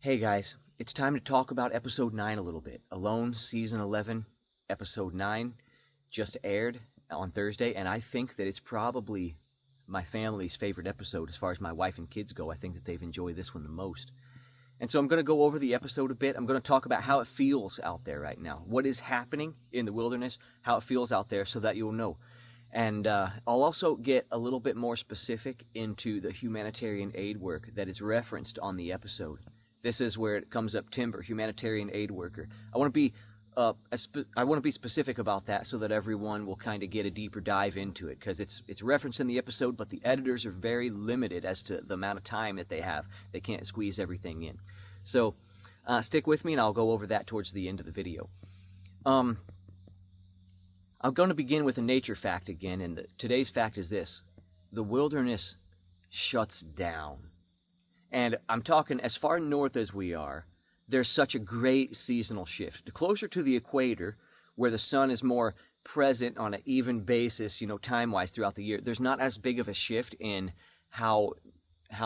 Hey guys, it's time to talk about episode 9 a little bit. Alone, season 11, episode 9 just aired on Thursday, and I think that it's probably my family's favorite episode as far as my wife and kids go. I think that they've enjoyed this one the most. And so I'm going to go over the episode a bit. I'm going to talk about how it feels out there right now, what is happening in the wilderness, how it feels out there so that you'll know. And I'll also get a little bit more specific into the humanitarian aid work that is referenced on the episode. This is where it comes up, timber, humanitarian aid worker. I want to be specific about that so that everyone will kind of get a deeper dive into it, because it's referenced in the episode, but the editors are very limited as to the amount of time that they have. They can't squeeze everything in. So stick with me, and I'll go over that towards the end of the video. I'm going to begin with a nature fact again, and today's fact is this: the wilderness shuts down. And I'm talking as far north as we are, there's such a great seasonal shift. The closer to the equator, where the sun is more present on an even basis, time-wise throughout the year, there's not as big of a shift in how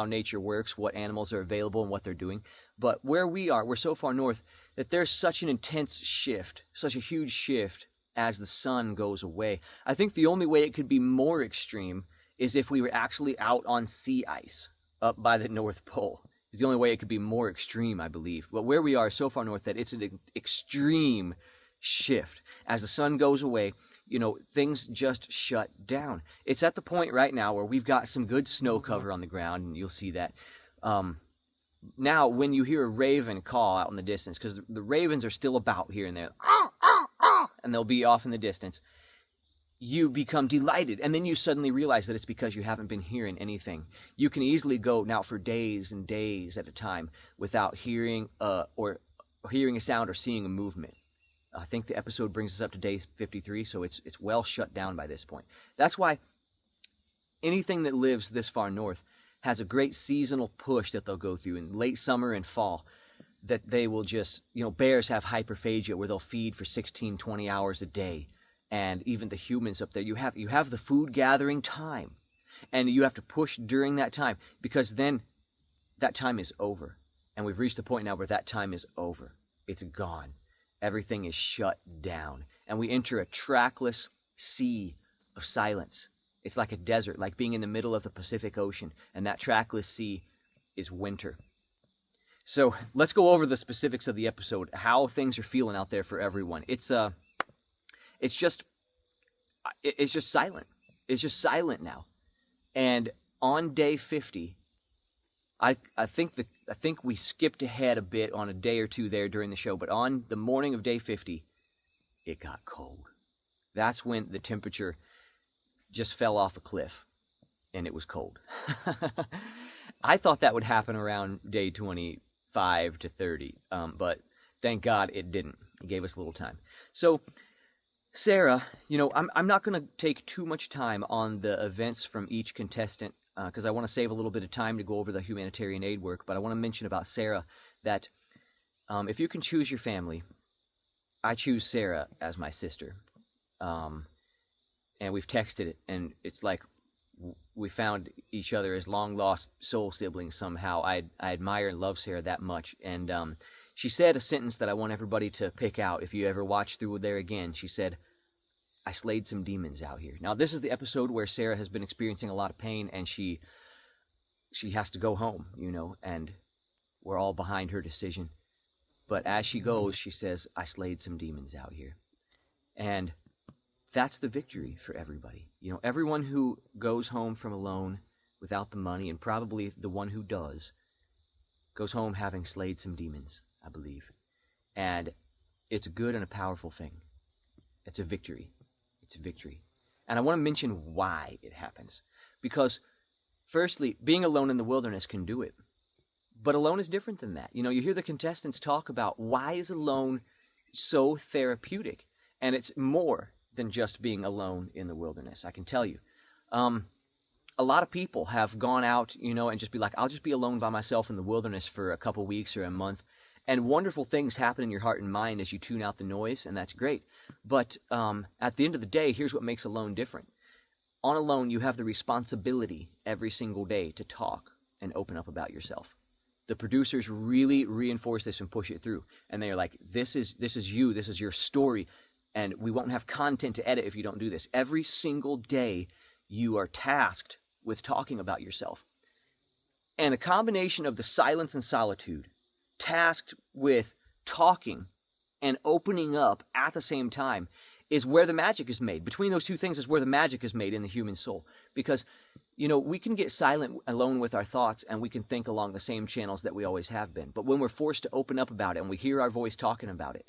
nature works, what animals are available, and what they're doing. But where we are, we're so far north that there's such an intense shift, such a huge shift as the sun goes away. I think the only way it could be more extreme is if we were actually out on sea ice up by the North Pole. It's the only way it could be more extreme, I believe. But where we are so far north that it's an extreme shift. As the sun goes away, things just shut down. It's at the point right now where we've got some good snow cover on the ground, and you'll see that. Now, when you hear a raven call out in the distance, because the ravens are still about here and there, and they'll be off in the distance, you become delighted, and then you suddenly realize that it's because you haven't been hearing anything. You can easily go now for days and days at a time without hearing a sound or seeing a movement. I think the episode brings us up to day 53, so it's well shut down by this point. That's why anything that lives this far north has a great seasonal push that they'll go through in late summer and fall, that they will just, bears have hyperphagia where they'll feed for 16, 20 hours a day. And even the humans up there, you have the food gathering time, and you have to push during that time, because then that time is over, and we've reached the point now where that time is over. It's gone. Everything is shut down, and we enter a trackless sea of silence. It's like a desert, like being in the middle of the Pacific Ocean, and that trackless sea is winter. So let's go over the specifics of the episode, how things are feeling out there for everyone. It's just silent. It's just silent now. And on day 50, I think we skipped ahead a bit on a day or two there during the show, but on the morning of day 50, it got cold. That's when the temperature just fell off a cliff, and it was cold. I thought that would happen around day 25 to 30, but thank God it didn't. It gave us a little time. So Sarah, I'm not going to take too much time on the events from each contestant, because I want to save a little bit of time to go over the humanitarian aid work, but I want to mention about Sarah that if you can choose your family, I choose Sarah as my sister. And we've texted it, and it's like we found each other as long-lost soul siblings somehow. I admire and love Sarah that much, and she said a sentence that I want everybody to pick out if you ever watch through there again. She said, "I slayed some demons out here." Now, this is the episode where Sarah has been experiencing a lot of pain, and she has to go home, and we're all behind her decision. But as she goes, she says, "I slayed some demons out here." And that's the victory for everybody. Everyone who goes home from alone without the money, and probably the one who does, goes home having slayed some demons, I believe. And it's a good and a powerful thing. It's a victory. It's a victory. And I want to mention why it happens. Because, firstly, being alone in the wilderness can do it. But alone is different than that. You hear the contestants talk about why is alone so therapeutic. And it's more than just being alone in the wilderness, I can tell you. A lot of people have gone out, and just be like, I'll just be alone by myself in the wilderness for a couple weeks or a month. And wonderful things happen in your heart and mind as you tune out the noise, and that's great. But at the end of the day, here's what makes alone different. On alone, you have the responsibility every single day to talk and open up about yourself. The producers really reinforce this and push it through. And they're like, this is you, this is your story, and we won't have content to edit if you don't do this. Every single day you are tasked with talking about yourself. And a combination of the silence and solitude, tasked with talking and opening up at the same time, is where the magic is made. Between those two things is where the magic is made in the human soul. Because, we can get silent alone with our thoughts, and we can think along the same channels that we always have been. But when we're forced to open up about it and we hear our voice talking about it,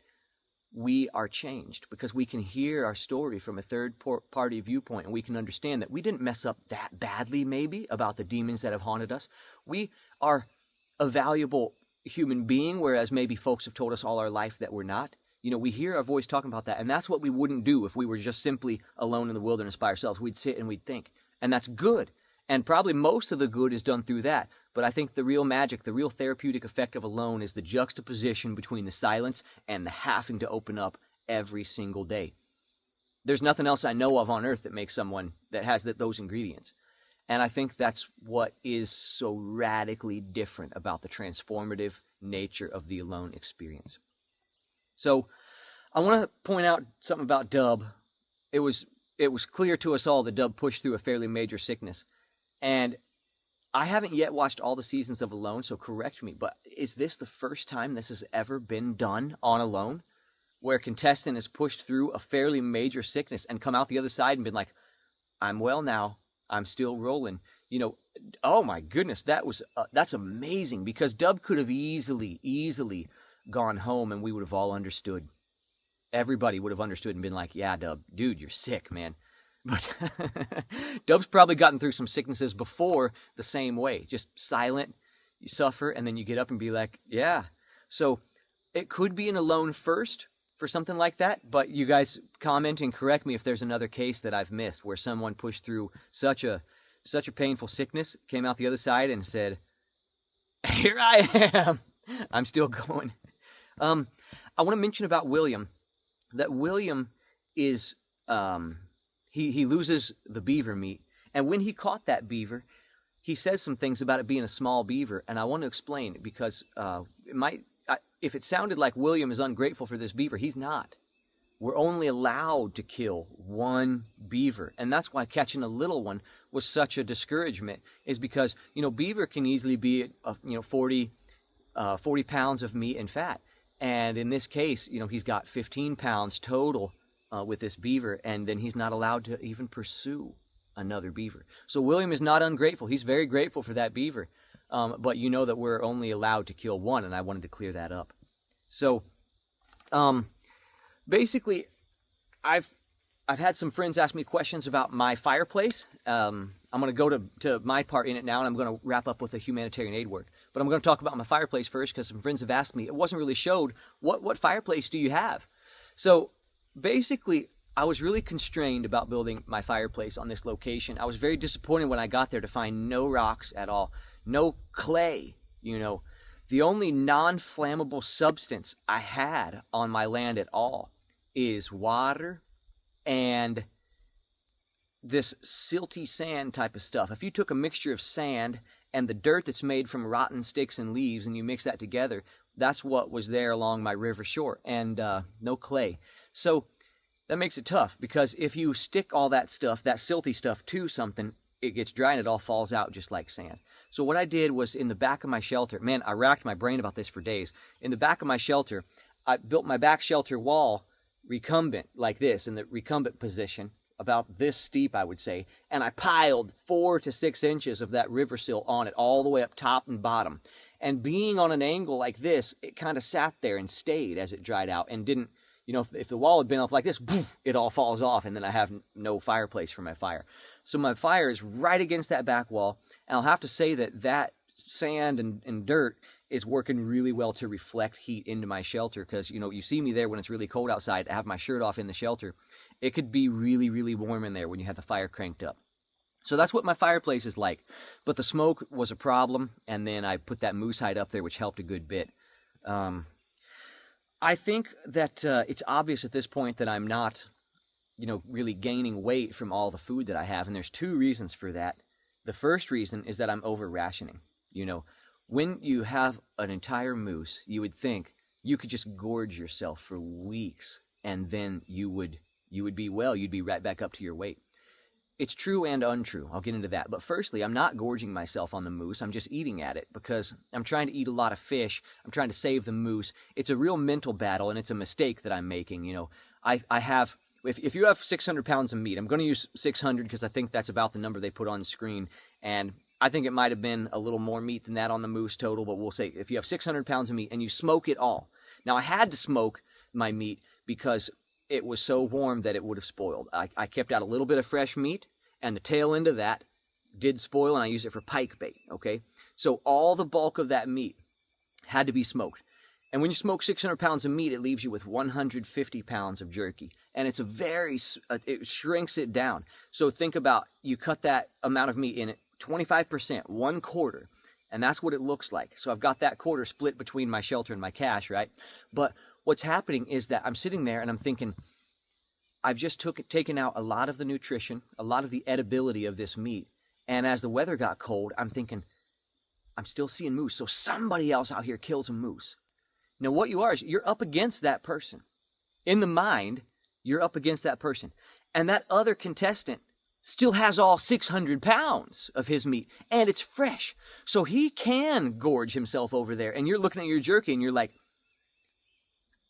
we are changed, because we can hear our story from a third-party viewpoint, and we can understand that we didn't mess up that badly, maybe, about the demons that have haunted us. We are a valuable human being, whereas maybe folks have told us all our life that we're not. We hear our voice talking about that, and that's what we wouldn't do if we were just simply alone in the wilderness by ourselves. We'd sit and we'd think, and that's good. And probably most of the good is done through that. But I think the real magic, the real therapeutic effect of alone is the juxtaposition between the silence and the having to open up every single day. There's nothing else I know of on earth that makes someone that has those ingredients. And I think that's what is so radically different about the transformative nature of the alone experience. So I want to point out something about Dub. It was clear to us all that Dub pushed through a fairly major sickness. And I haven't yet watched all the seasons of Alone, so correct me, but is this the first time this has ever been done on Alone? Where Contestant has pushed through a fairly major sickness and come out the other side and been like, I'm well now, I'm still rolling. Oh my goodness, that's amazing, because Dub could have easily gone home and we would have all understood. Everybody would have understood and been like, yeah, Dub, dude, you're sick, man. But Dub's probably gotten through some sicknesses before the same way. Just silent, you suffer, and then you get up and be like, yeah. So it could be an Alone first for something like that, but you guys comment and correct me if there's another case that I've missed where someone pushed through such a painful sickness, came out the other side and said, here I am. I'm still going. I want to mention about William, that William is... He loses the beaver meat, and when he caught that beaver, he says some things about it being a small beaver, and I want to explain, because if it sounded like William is ungrateful for this beaver, he's not. We're only allowed to kill one beaver, and that's why catching a little one was such a discouragement, is because, beaver can easily be, 40 pounds of meat and fat, and in this case, he's got 15 pounds total with this beaver, and then he's not allowed to even pursue another beaver. So William is not ungrateful. He's very grateful for that beaver, but that we're only allowed to kill one, and I wanted to clear that up. So basically, I've had some friends ask me questions about my fireplace. I'm going to go to my part in it now, and I'm going to wrap up with the humanitarian aid work. But I'm going to talk about my fireplace first, because some friends have asked me, it wasn't really showed, what fireplace do you have? So basically, I was really constrained about building my fireplace on this location. I was very disappointed when I got there to find no rocks at all, no clay, The only non-flammable substance I had on my land at all is water and this silty sand type of stuff. If you took a mixture of sand and the dirt that's made from rotten sticks and leaves, and you mix that together, that's what was there along my river shore, and no clay. So that makes it tough, because if you stick all that stuff, that silty stuff, to something, it gets dry and it all falls out just like sand. So what I did was, in the back of my shelter, man, I racked my brain about this for days. In the back of my shelter, I built my back shelter wall recumbent like this, in the recumbent position, about this steep, I would say, and I piled 4 to 6 inches of that river sill on it, all the way up top and bottom. And being on an angle like this, it kind of sat there and stayed as it dried out, and didn't, if the wall had been up like this, it all falls off, and then I have no fireplace for my fire. So my fire is right against that back wall, and I'll have to say that sand and dirt is working really well to reflect heat into my shelter, because, you see me there when it's really cold outside. I have my shirt off in the shelter. It could be really, really warm in there when you have the fire cranked up. So that's what my fireplace is like. But the smoke was a problem, and then I put that moose hide up there, which helped a good bit. I think that it's obvious at this point that I'm not, really gaining weight from all the food that I have, and there's 2 reasons for that. The first reason is that I'm over-rationing. when you have an entire moose, you would think you could just gorge yourself for weeks, and then you would be well. You'd be right back up to your weight. It's true and untrue. I'll get into that. But firstly, I'm not gorging myself on the moose. I'm just eating at it because I'm trying to eat a lot of fish. I'm trying to save the moose. It's a real mental battle, and it's a mistake that I'm making. You know, I have, if you have 600 pounds of meat, I'm going to use 600 because I think that's about the number they put on the screen. And I think it might have been a little more meat than that on the moose total, but we'll say if you have 600 pounds of meat and you smoke it all. Now, I had to smoke my meat because it was so warm that it would have spoiled. I kept out a little bit of fresh meat, and the tail end of that did spoil, and I used it for pike bait, okay? So all the bulk of that meat had to be smoked. And when you smoke 600 pounds of meat, it leaves you with 150 pounds of jerky. And it's it shrinks it down. So think about, you cut that amount of meat in it, 25%, 1/4, and that's what it looks like. So I've got that quarter split between my shelter and my cache, right? But what's happening is that I'm sitting there and I'm thinking, I've just taken out a lot of the nutrition, a lot of the edibility of this meat. And as the weather got cold, I'm thinking, I'm still seeing moose. So somebody else out here kills a moose. Now what you are is you're up against that person. In the mind, you're up against that person. And that other contestant still has all 600 pounds of his meat. And it's fresh. So he can gorge himself over there. And you're looking at your jerky and you're like,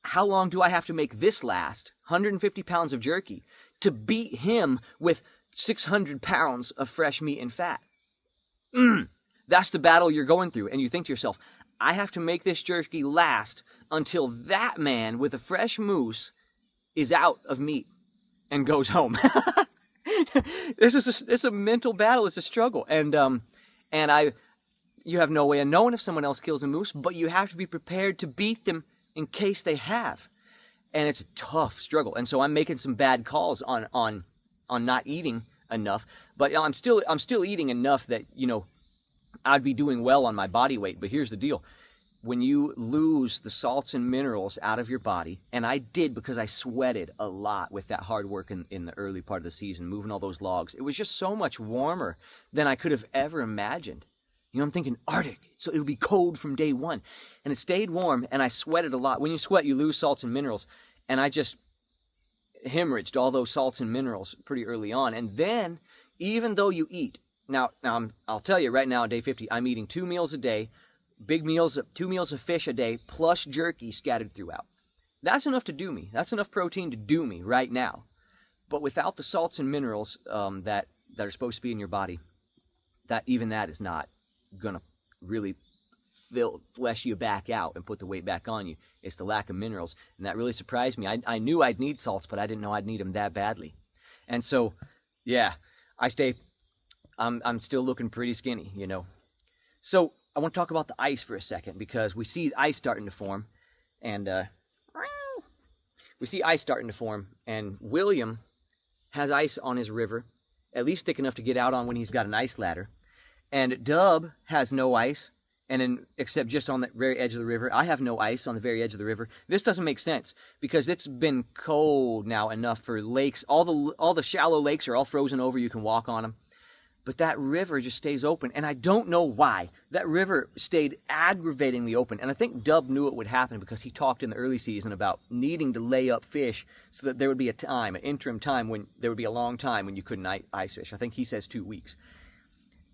how long do I have to make this last? 150 pounds of jerky to beat him with 600 pounds of fresh meat and fat. That's the battle you're going through. And you think to yourself, I have to make this jerky last until that man with a fresh moose is out of meat and goes home. This is a mental battle. It's a struggle. And you have no way of knowing if someone else kills a moose, but you have to be prepared to beat them in case they have. And it's a tough struggle. And so I'm making some bad calls on not eating enough. But I'm still eating enough that, you know, I'd be doing well on my body weight. But here's the deal. When you lose the salts and minerals out of your body, and I did because I sweated a lot with that hard work in the early part of the season, moving all those logs. It was just so much warmer than I could have ever imagined. You know, I'm thinking Arctic, so it would be cold from day one. And it stayed warm, and I sweated a lot. When you sweat, you lose salts and minerals. And I just hemorrhaged all those salts and minerals pretty early on. And then, even though you eat, now I'll tell you right now on day 50, I'm eating 2 meals a day, big meals, 2 meals of fish a day, plus jerky scattered throughout. That's enough to do me. That's enough protein to do me right now. But without the salts and minerals that are supposed to be in your body, that is not going to really flesh you back out and put the weight back on you. It's the lack of minerals, and that really surprised me. I knew I'd need salts, but I didn't know I'd need them that badly. And so, yeah, I'm still looking pretty skinny, you know. So I want to talk about the ice for a second, because we see ice starting to form, and William has ice on his river, at least thick enough to get out on when he's got an ice ladder. And Dub has no ice, except just on the very edge of the river. I have no ice on the very edge of the river. This doesn't make sense, because it's been cold now enough for lakes. All the shallow lakes are all frozen over. You can walk on them. But that river just stays open, and I don't know why. That river stayed aggravatingly open, and I think Dub knew it would happen because he talked in the early season about needing to lay up fish so that there would be an interim time when there would be a long time when you couldn't ice fish. I think he says 2 weeks.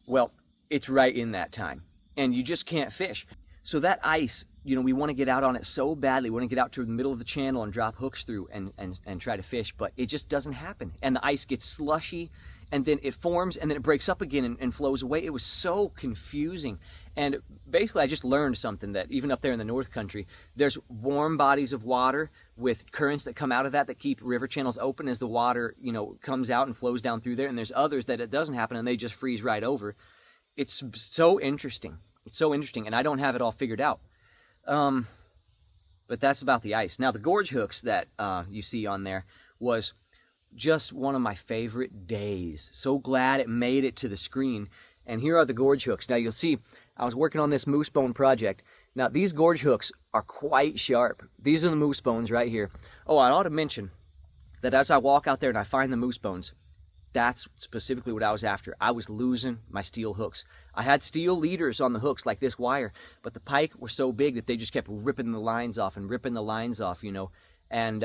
Well, it's right in that time, and you just can't fish. So that ice, you know, we want to get out on it so badly. We want to get out to the middle of the channel and drop hooks through and try to fish, but it just doesn't happen. And the ice gets slushy, and then it forms, and then it breaks up again and flows away. It was so confusing. And basically, I just learned something, that even up there in the North Country, there's warm bodies of water with currents that come out of that keep river channels open as the water, you know, comes out and flows down through there. And there's others that it doesn't happen, and they just freeze right over. It's so interesting. It's so interesting, and I don't have it all figured out. But that's about the ice. Now, the gorge hooks that you see on there was just one of my favorite days. So glad it made it to the screen. And here are the gorge hooks. Now, you'll see, I was working on this moose bone project. Now, these gorge hooks are quite sharp. These are the moose bones right here. Oh, I ought to mention that as I walk out there and I find the moose bones, That's specifically what I was after. I was losing my steel hooks. I had steel leaders on the hooks like this wire, but the pike were so big that they just kept ripping the lines off and ripping the lines off, you know. And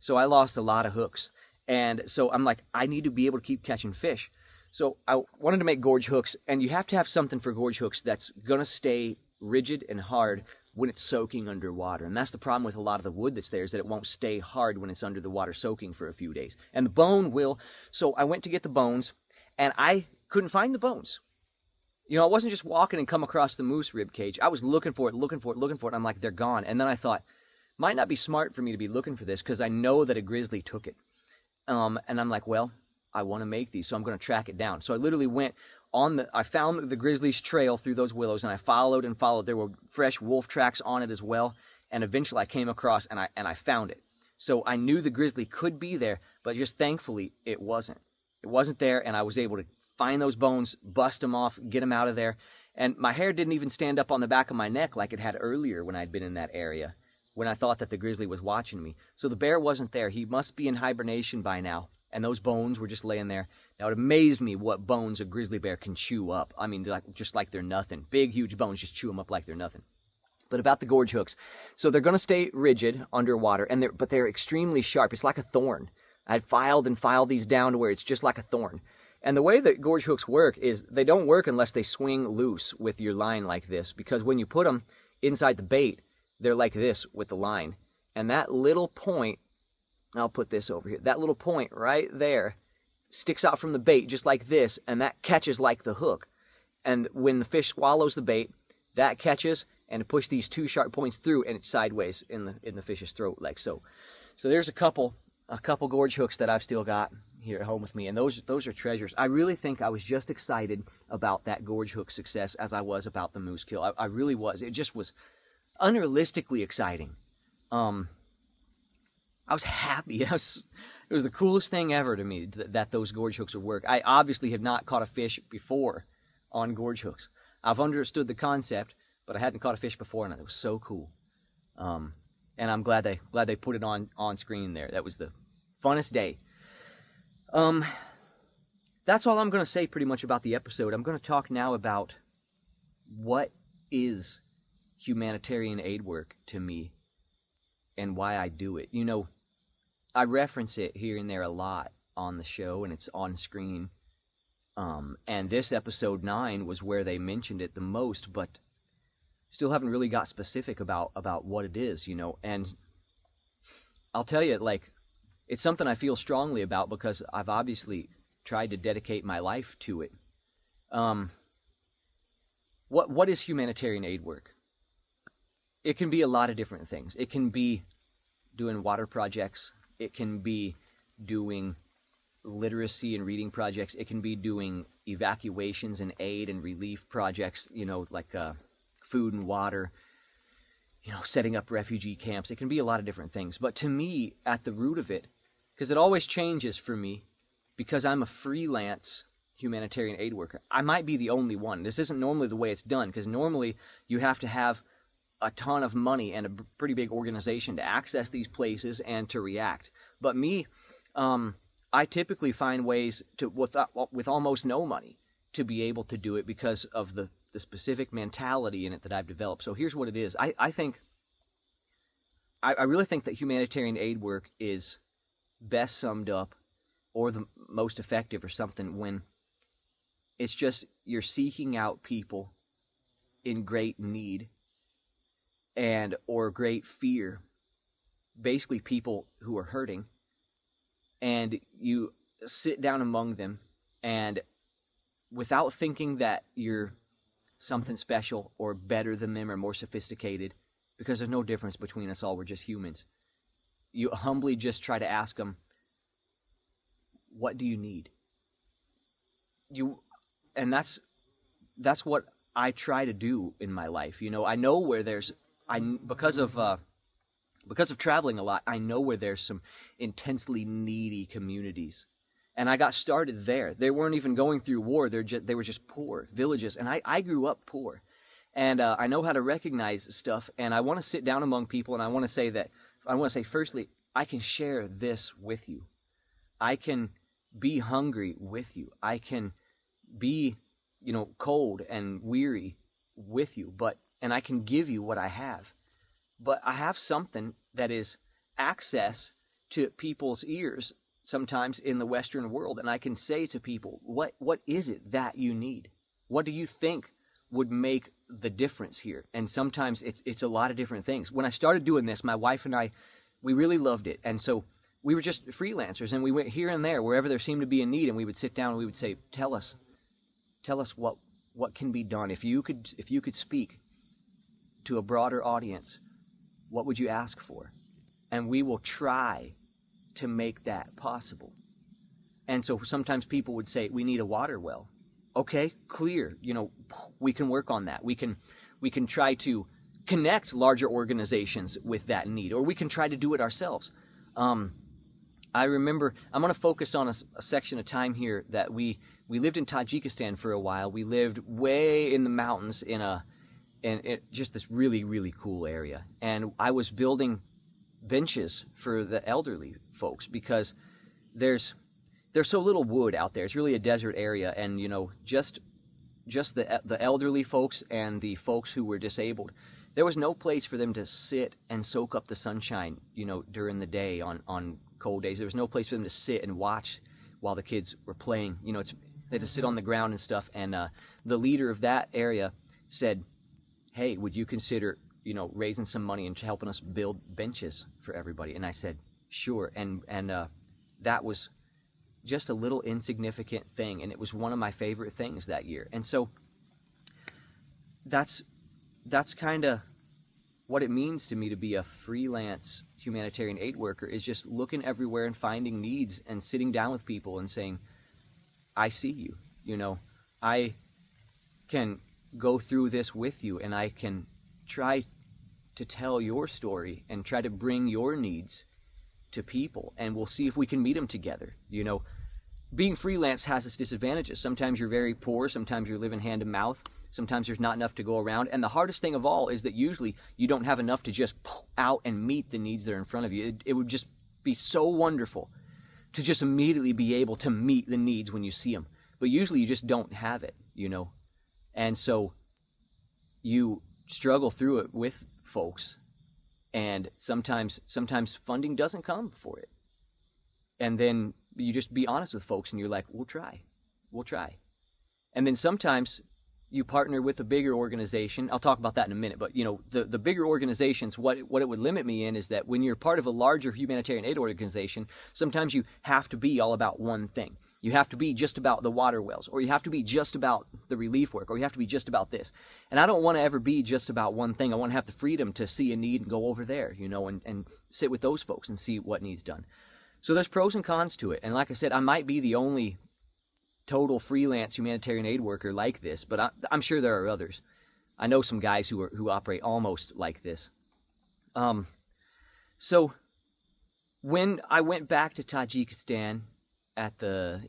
so I lost a lot of hooks. And so I'm like, I need to be able to keep catching fish. So I wanted to make gorge hooks, and you have to have something for gorge hooks that's going to stay rigid and hard when it's soaking underwater. And that's the problem with a lot of the wood that's there, is that it won't stay hard when it's under the water soaking for a few days. And the bone will. So I went to get the bones, and I couldn't find the bones. You know, I wasn't just walking and come across the moose rib cage. I was looking for it. And I'm like, they're gone. And then I thought, might not be smart for me to be looking for this, because I know that a grizzly took it. And I'm like, well, I want to make these, so I'm going to track it down. So I literally went I found the grizzly's trail through those willows, and I followed and followed. There were fresh wolf tracks on it as well, and eventually I came across and I found it. So I knew the grizzly could be there, but just thankfully it wasn't. It wasn't there, and I was able to find those bones, bust them off, get them out of there. And my hair didn't even stand up on the back of my neck like it had earlier when I'd been in that area, when I thought that the grizzly was watching me. So the bear wasn't there. He must be in hibernation by now, and those bones were just laying there. Now, it amazed me what bones a grizzly bear can chew up. I mean, just like they're nothing. Big, huge bones, just chew them up like they're nothing. But about the gorge hooks. So they're going to stay rigid underwater, but they're extremely sharp. It's like a thorn. I had filed and filed these down to where it's just like a thorn. And the way that gorge hooks work is they don't work unless they swing loose with your line like this, because when you put them inside the bait, they're like this with the line. And that little point, I'll put this over here, that little point right there sticks out from the bait just like this, and that catches like the hook. And when the fish swallows the bait, that catches and push these two sharp points through, and it's sideways in the fish's throat like so. So there's a couple gorge hooks that I've still got here at home with me, and those are treasures. I really think I was just excited about that gorge hook success as I was about the moose kill. I really was. It just was unrealistically exciting. I was happy. It was the coolest thing ever to me that those gorge hooks would work. I obviously had not caught a fish before on gorge hooks. I've understood the concept, but I hadn't caught a fish before, and it was so cool. And I'm glad they put it on screen there. That was the funnest day. That's all I'm going to say pretty much about the episode. I'm going to talk now about what is humanitarian aid work to me and why I do it. You know, I reference it here and there a lot on the show, and it's on screen. And this episode 9 was where they mentioned it the most, but still haven't really got specific about what it is, you know. And I'll tell you, like, it's something I feel strongly about because I've obviously tried to dedicate my life to it. What is humanitarian aid work? It can be a lot of different things. It can be doing water projects. It can be doing literacy and reading projects. It can be doing evacuations and aid and relief projects, you know, like food and water, you know, setting up refugee camps. It can be a lot of different things. But to me, at the root of it, because it always changes for me, because I'm a freelance humanitarian aid worker, I might be the only one. This isn't normally the way it's done, because normally you have to have a ton of money and a pretty big organization to access these places and to react. But me, I typically find ways to, with almost no money, to be able to do it because of the specific mentality in it that I've developed. So here's what it is. I really think that humanitarian aid work is best summed up, or the most effective or something, when it's just you're seeking out people in great need and or great fear, basically people who are hurting, and you sit down among them, and without thinking that you're something special or better than them or more sophisticated, because there's no difference between us all, we're just humans, you humbly just try to ask them, what do you need? And that's what I try to do in my life. You know, I know where because of traveling a lot, I know where there's some intensely needy communities. And I got started there. They weren't even going through war. They were just poor villages. And I grew up poor. And I know how to recognize stuff. And I want to sit down among people, and I want to say, firstly, I can share this with you. I can be hungry with you. I can be, cold and weary with you, and I can give you what I have. But I have something that is access to people's ears sometimes in the Western world, and I can say to people, what is it that you need? What do you think would make the difference here? And sometimes it's a lot of different things. When I started doing this, my wife and I, we really loved it, and so we were just freelancers, and we went here and there wherever there seemed to be a need, and we would sit down and we would say, tell us what can be done. If you could speak to a broader audience, what would you ask for? And we will try to make that possible. And so sometimes people would say, we need a water well. Okay, clear. We can work on that. We can try to connect larger organizations with that need, or we can try to do it ourselves. I remember, I'm going to focus on a section of time here that we lived in Tajikistan for a while. We lived way in the mountains in just this really, really cool area. And I was building benches for the elderly folks because there's so little wood out there. It's really a desert area, and just the elderly folks and the folks who were disabled, there was no place for them to sit and soak up the sunshine, during the day on cold days. There was no place for them to sit and watch while the kids were playing. They had to sit on the ground and stuff. And the leader of that area said, hey, would you consider, raising some money and helping us build benches for everybody? And I said, sure. And that was just a little insignificant thing, and it was one of my favorite things that year. And so that's kind of what it means to me to be a freelance humanitarian aid worker, is just looking everywhere and finding needs and sitting down with people and saying, I see you. I can go through this with you, and I can try to tell your story and try to bring your needs to people, and we'll see if we can meet them together. Being freelance has its disadvantages. Sometimes you're very poor, sometimes you're living hand to mouth, sometimes there's not enough to go around, and the hardest thing of all is that usually you don't have enough to just pull out and meet the needs that are in front of you. It would just be so wonderful to just immediately be able to meet the needs when you see them, but usually you just don't have it, and so you struggle through it with folks, and sometimes funding doesn't come for it. And then you just be honest with folks, and you're like, we'll try. And then sometimes you partner with a bigger organization. I'll talk about that in a minute, but the bigger organizations, what it would limit me in is that when you're part of a larger humanitarian aid organization, sometimes you have to be all about one thing. You have to be just about the water wells, or you have to be just about the relief work, or you have to be just about this. And I don't want to ever be just about one thing. I want to have the freedom to see a need and go over there, and sit with those folks and see what needs done. So there's pros and cons to it. And like I said, I might be the only total freelance humanitarian aid worker like this, but I'm sure there are others. I know some guys who operate almost like this. So when I went back to Tajikistan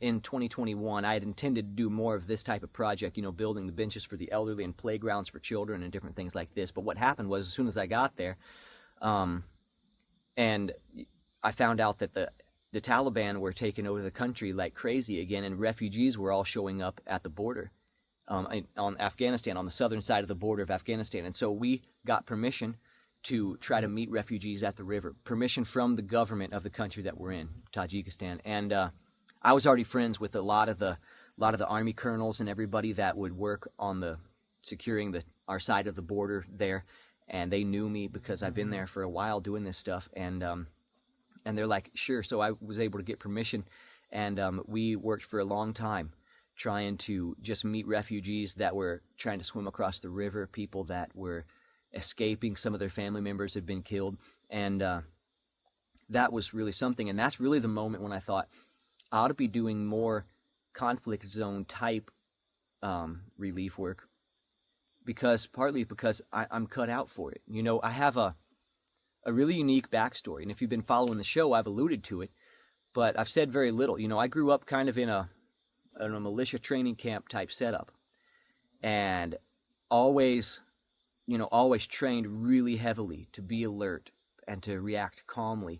in 2021, I had intended to do more of this type of project, building the benches for the elderly and playgrounds for children and different things like this. But what happened was, as soon as I got there, and I found out that the Taliban were taking over the country like crazy again, and refugees were all showing up at the border on Afghanistan, on the southern side of the border of Afghanistan. And so we got permission to try to meet refugees at the river, permission from the government of the country that we're in, Tajikistan. And I was already friends with a lot of the army colonels and everybody that would work on securing our side of the border there, and they knew me because I've been there for a while doing this stuff, and they're like, sure. So I was able to get permission, and we worked for a long time trying to just meet refugees that were trying to swim across the river, people that were escaping. Some of their family members had been killed, and that was really something. And that's really the moment when I thought, I ought to be doing more conflict zone type relief work, partly because I'm cut out for it. I have a really unique backstory, and if you've been following the show, I've alluded to it, but I've said very little. I grew up kind of in a militia training camp type setup, and always trained really heavily to be alert and to react calmly.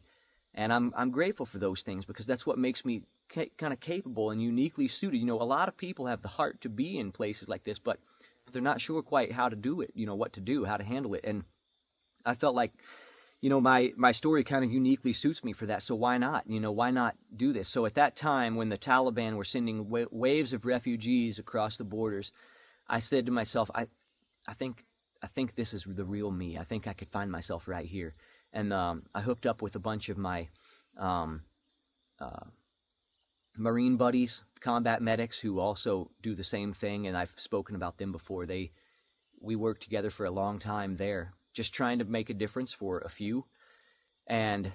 And I'm grateful for those things, because that's what makes me kind of capable and uniquely suited. You know, a lot of people have the heart to be in places like this, but they're not sure quite how to do it, you know, what to do, how to handle it. And I felt like, you know, my story kind of uniquely suits me for that. So why not? You know, why not do this? So at that time, when the Taliban were sending waves of refugees across the borders, I said to myself, I think this is the real me. I think I could find myself right here. And I hooked up with a bunch of my Marine buddies, combat medics, who also do the same thing, and I've spoken about them before. We worked together for a long time there, just trying to make a difference for a few. And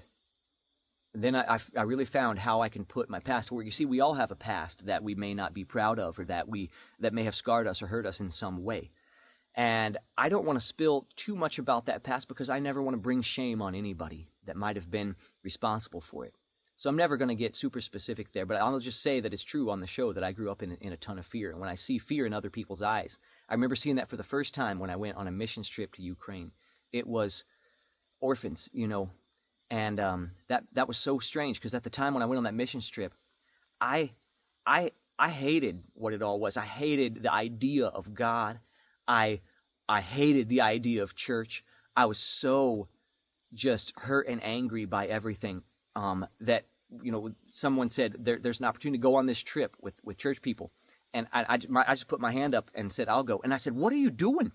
then I really found how I can put my past to work. You see, we all have a past that we may not be proud of, or that may have scarred us or hurt us in some way. And I don't want to spill too much about that past, because I never want to bring shame on anybody that might have been responsible for it. So I'm never going to get super specific there, but I'll just say that it's true on the show that I grew up in a ton of fear. And when I see fear in other people's eyes, I remember seeing that for the first time when I went on a missions trip to Ukraine. It was orphans, you know, and that was so strange, because at the time when I went on that missions trip, I hated what it all was. I hated the idea of God. I hated the idea of church. I was so just hurt and angry by everything. That, you know, someone said there's an opportunity to go on this trip with church people, and I just put my hand up and said, I'll go. And I said, what are you doing?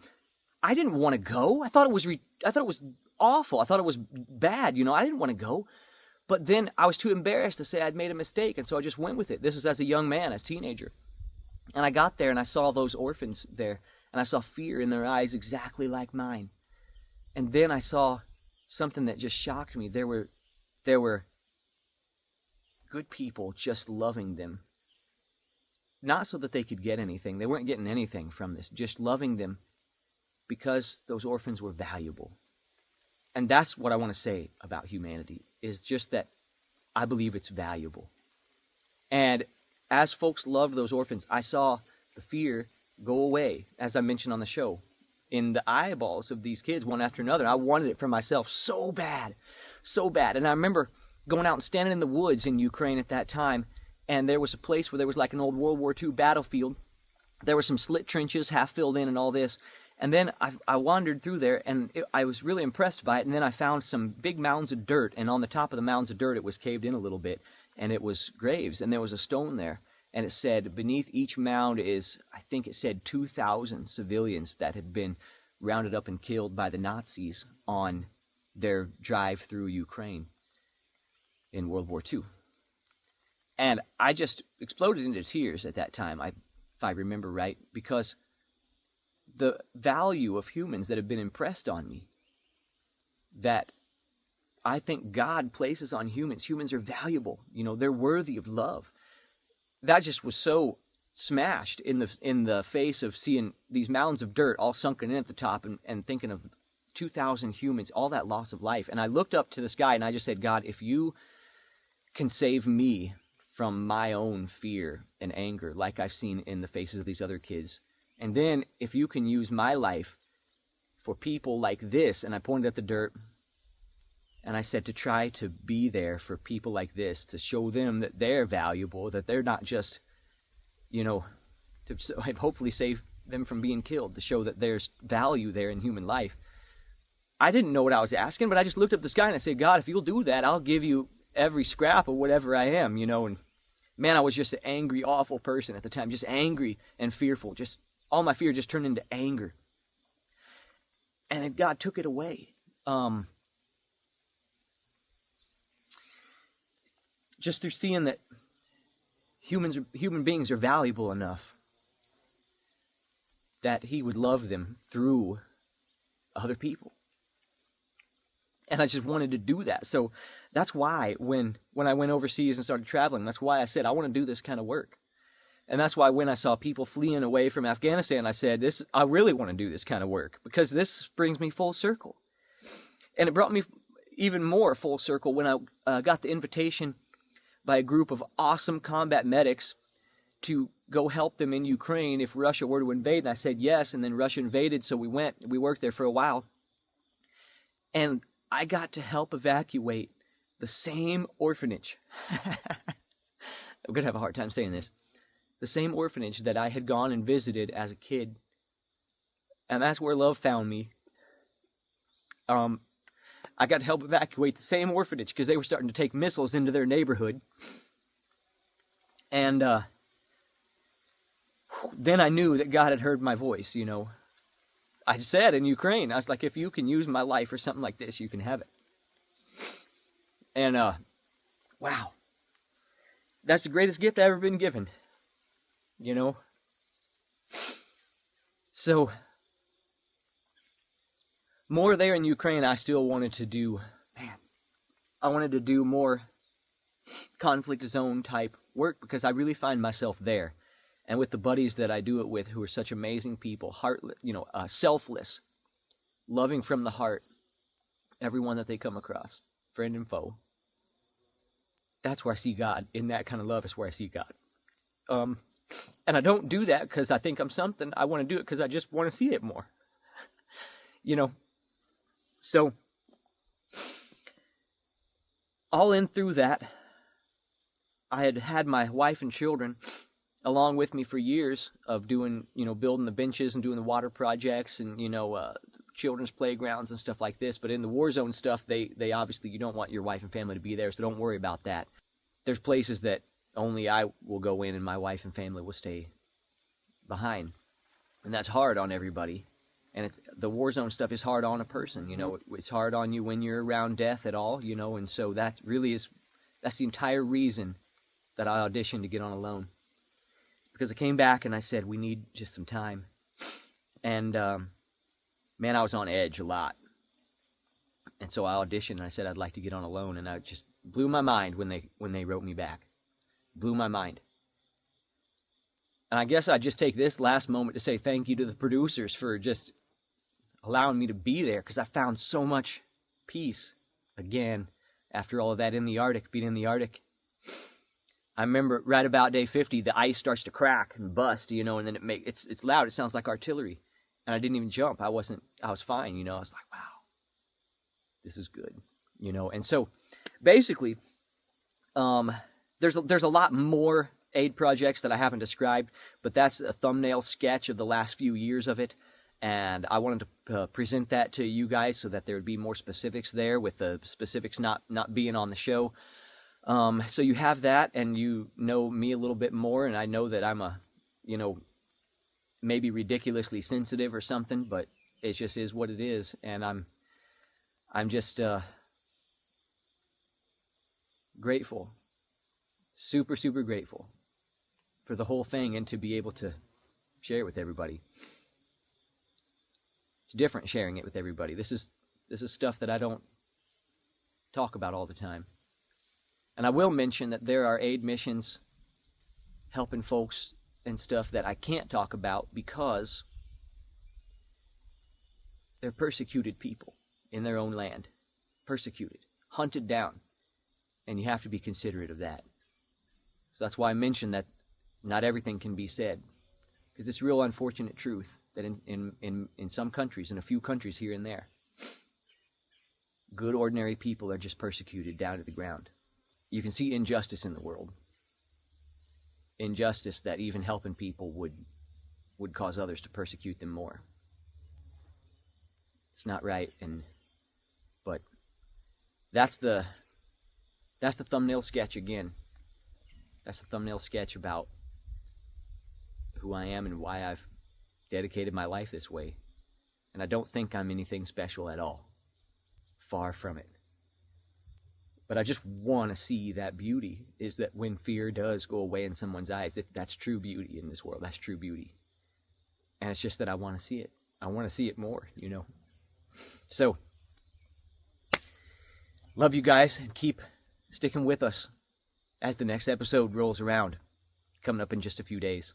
I didn't want to go. I thought it was awful. I thought it was bad. You know, I didn't want to go. But then I was too embarrassed to say I'd made a mistake, and so I just went with it. This is as a young man, as a teenager. And I got there and I saw those orphans there, and I saw fear in their eyes exactly like mine. And then I saw something that just shocked me. There were good people just loving them. Not so that they could get anything. They weren't getting anything from this. Just loving them because those orphans were valuable. And that's what I want to say about humanity, is just that I believe it's valuable. And as folks loved those orphans, I saw the fear go away, as I mentioned on the show, in the eyeballs of these kids, one after another. I wanted it for myself so bad, so bad. And I remember going out and standing in the woods in Ukraine at that time, and there was a place where there was like an old World War II battlefield. There were some slit trenches, half filled in and all this. And then I wandered through there, and I was really impressed by it. And then I found some big mounds of dirt, and on the top of the mounds of dirt, it was caved in a little bit, and it was graves, and there was a stone there. And it said, beneath each mound is, I think it said 2,000 civilians that had been rounded up and killed by the Nazis on their drive through Ukraine in World War II. And I just exploded into tears at that time, if I remember right, because the value of humans that have been impressed on me, that I think God places on humans. Humans are valuable. You know, they're worthy of love. That just was so smashed in the face of seeing these mounds of dirt all sunken in at the top, and thinking of 2,000 humans, all that loss of life. And I looked up to the sky and I just said, God, if you can save me from my own fear and anger, like I've seen in the faces of these other kids, and then if you can use my life for people like this, and I pointed at the dirt, and I said to try to be there for people like this, to show them that they're valuable, that they're not just, you know, to hopefully save them from being killed, to show that there's value there in human life. I didn't know what I was asking, but I just looked up the sky and I said, God, if you'll do that, I'll give you every scrap of whatever I am, you know. And man, I was just an angry, awful person at the time, just angry and fearful. Just all my fear just turned into anger. And then God took it away. Just through seeing that human beings are valuable enough that He would love them through other people. And I just wanted to do that. So that's why when I went overseas and started traveling, that's why I said, I want to do this kind of work. And that's why when I saw people fleeing away from Afghanistan, I said, I really want to do this kind of work, because this brings me full circle. And it brought me even more full circle when I got the invitation by a group of awesome combat medics to go help them in Ukraine if Russia were to invade. And I said yes, and then Russia invaded, so we worked there for a while. And I got to help evacuate the same orphanage I'm going to have a hard time saying this. The same orphanage that I had gone and visited as a kid, and that's where love found me. I got to help evacuate the same orphanage because they were starting to take missiles into their neighborhood. And then I knew that God had heard my voice, you know. I said in Ukraine, I was like, if you can use my life for something like this, you can have it. And, wow. That's the greatest gift I've ever been given. You know? So, more there in Ukraine, I still wanted to do, I wanted to do more conflict zone type work because I really find myself there. And with the buddies that I do it with who are such amazing people, heartless, selfless, loving from the heart, everyone that they come across, friend and foe. That's where I see God. In that kind of love is where I see God. And I don't do that because I think I'm something. I want to do it because I just want to see it more. You know. So, all in through that, I had had my wife and children along with me for years of doing, building the benches and doing the water projects and, children's playgrounds and stuff like this. But in the war zone stuff, they obviously, you don't want your wife and family to be there, so don't worry about that. There's places that only I will go in and my wife and family will stay behind. And that's hard on everybody. And the war zone stuff is hard on a person, It's hard on you when you're around death at all, And so that really that's the entire reason that I auditioned to get on Alone. Because I came back and I said, we need just some time. And, man, I was on edge a lot. And so I auditioned and I said I'd like to get on Alone. And I just blew my mind when they wrote me back. Blew my mind. And I guess I'd just take this last moment to say thank you to the producers for just allowing me to be there, because I found so much peace, again, after all of that in the Arctic, being in the Arctic. I remember right about day 50, the ice starts to crack and bust, and then it's loud, it sounds like artillery. And I didn't even jump, I was fine, I was like, wow, this is good, And so, basically, there's a lot more aid projects that I haven't described, but that's a thumbnail sketch of the last few years of it, and I wanted to present that to you guys so that there would be more specifics there, with the specifics not being on the show. So you have that, and you know me a little bit more, and I know that I'm maybe ridiculously sensitive or something, but it just is what it is, and I'm just grateful, super, super grateful for the whole thing, and to be able to share it with everybody. It's different sharing it with everybody. This is stuff that I don't talk about all the time. And I will mention that there are aid missions helping folks and stuff that I can't talk about because they're persecuted people in their own land. Persecuted. Hunted down. And you have to be considerate of that. So that's why I mentioned that not everything can be said. Because it's real unfortunate truth that in some countries, in a few countries here and there, good ordinary people are just persecuted down to the ground. You can see injustice in the world. Injustice that even helping people would cause others to persecute them more. It's not right, but that's the thumbnail sketch again. That's the thumbnail sketch about who I am and why I've dedicated my life this way. And I don't think I'm anything special at all. Far from it. But I just want to see that beauty, is that when fear does go away in someone's eyes, that's true beauty in this world. That's true beauty. And it's just that I want to see it. I want to see it more, So, love you guys, and keep sticking with us as the next episode rolls around, coming up in just a few days.